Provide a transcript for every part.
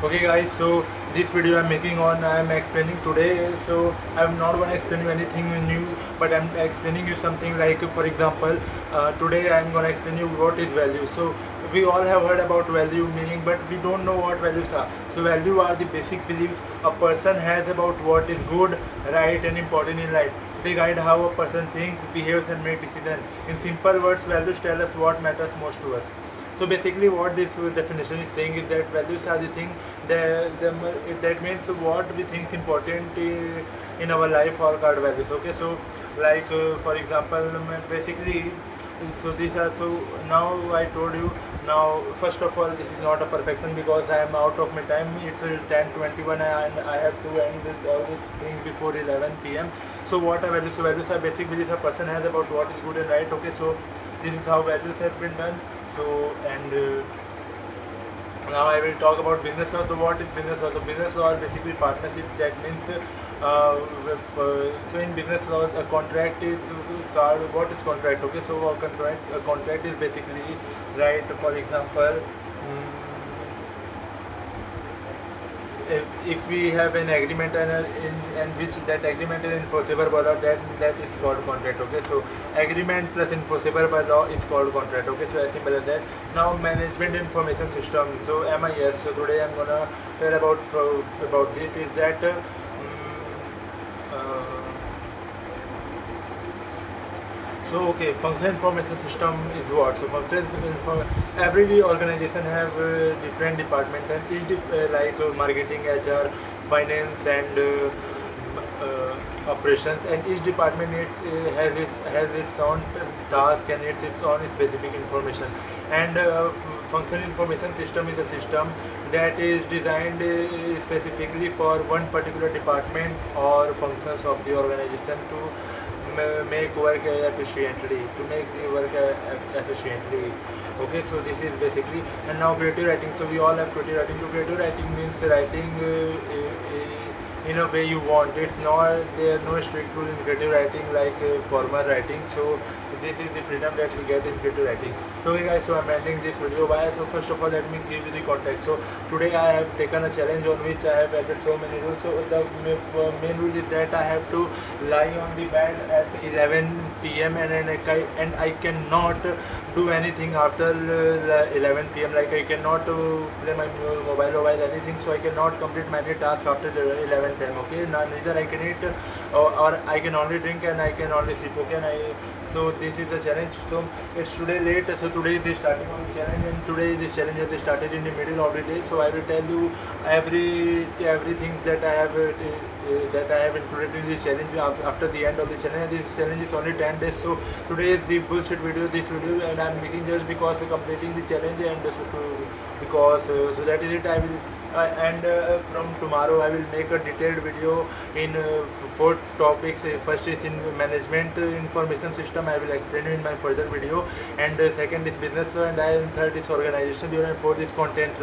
Okay guys, so this video I'm explaining today. So I'm not gonna explain you anything new, but I'm explaining you something like, for example, today I'm gonna explain you what is value. So we all have heard about value meaning, but we don't know what values are. So value are the basic beliefs a person has about what is good, right, and important in life. They guide how a person thinks, behaves, and makes decisions. In simple words, values tell us what matters most to us. So basically, what this definition is saying is that values are the thing that means what we think important in our life or called values. Okay, so like for example, basically, so these are so now I told you. Now, first of all, this is not a perfection because I am out of my time. It's 10:21 and I have to end with all these things before 11 p.m. So what are values? So values are basic beliefs a person has about what is good and right. Okay, so this is how values have been done. So and now I will talk about business law. So what is business law? So business law is basically partnership. That means so in business law, a contract is called, what is contract? Okay, so a contract is basically, right. For example, if we have an agreement and which that agreement is enforceable by law, that is called contract. Okay, so agreement plus enforceable by law is called contract. Okay, so as simple as that. Now, management information system. So MIS. So today I'm gonna tell about this is that uh, so okay, function information system is what? So every organization have different departments, and each like marketing, HR, finance, and operations, and each department has its own task and its own specific information. And function information system is a system that is designed specifically for one particular department or functions of the organization to make work efficiently, to make the work efficiently. Okay, so this is basically. And now creative writing. So we all have creative writing. So creative writing means writing in a way you want. It's not, there are no strict rule in creative writing like formal writing. So this is the freedom that we get in creative writing. So okay guys, so I'm ending this video. Why? So first of all, let me give you the context. So today I have taken a challenge on which I have added so many rules. So the main rule is that I have to lie on the bed at 11 p.m. and I cannot do anything after 11 p.m. Like I cannot play my mobile while anything. So I cannot complete many tasks after the 11 p.m. Okay, neither I can eat or I can only drink and I can only sleep. Okay, so this is the challenge. So it's today late. So today is the starting of the challenge, and today this challenge has started in the middle of the day. So I will tell you everything that I have included in this challenge after the end of the challenge. This challenge is only 10 days. So today is the bullshit video. This video, and I'm making just because completing the challenge, and because so that is it. I will. And from tomorrow I will make a detailed video in 4 topics. First is in management information system. I will explain you in my further video. And second is business law, and third is organization, and fourth is content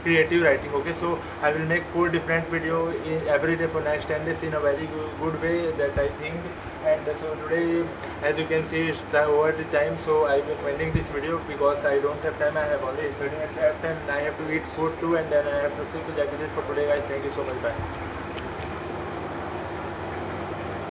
creative writing. Okay, so I will make 4 different video every day for next 10 days in a very good way that I think. And so today, as you can see, it's over the time, so I will ending this video because I don't have time. I have only 30 minutes left, and I have to eat food too, and then I have to sleep. So that is it for today guys. Thank you so much. Bye.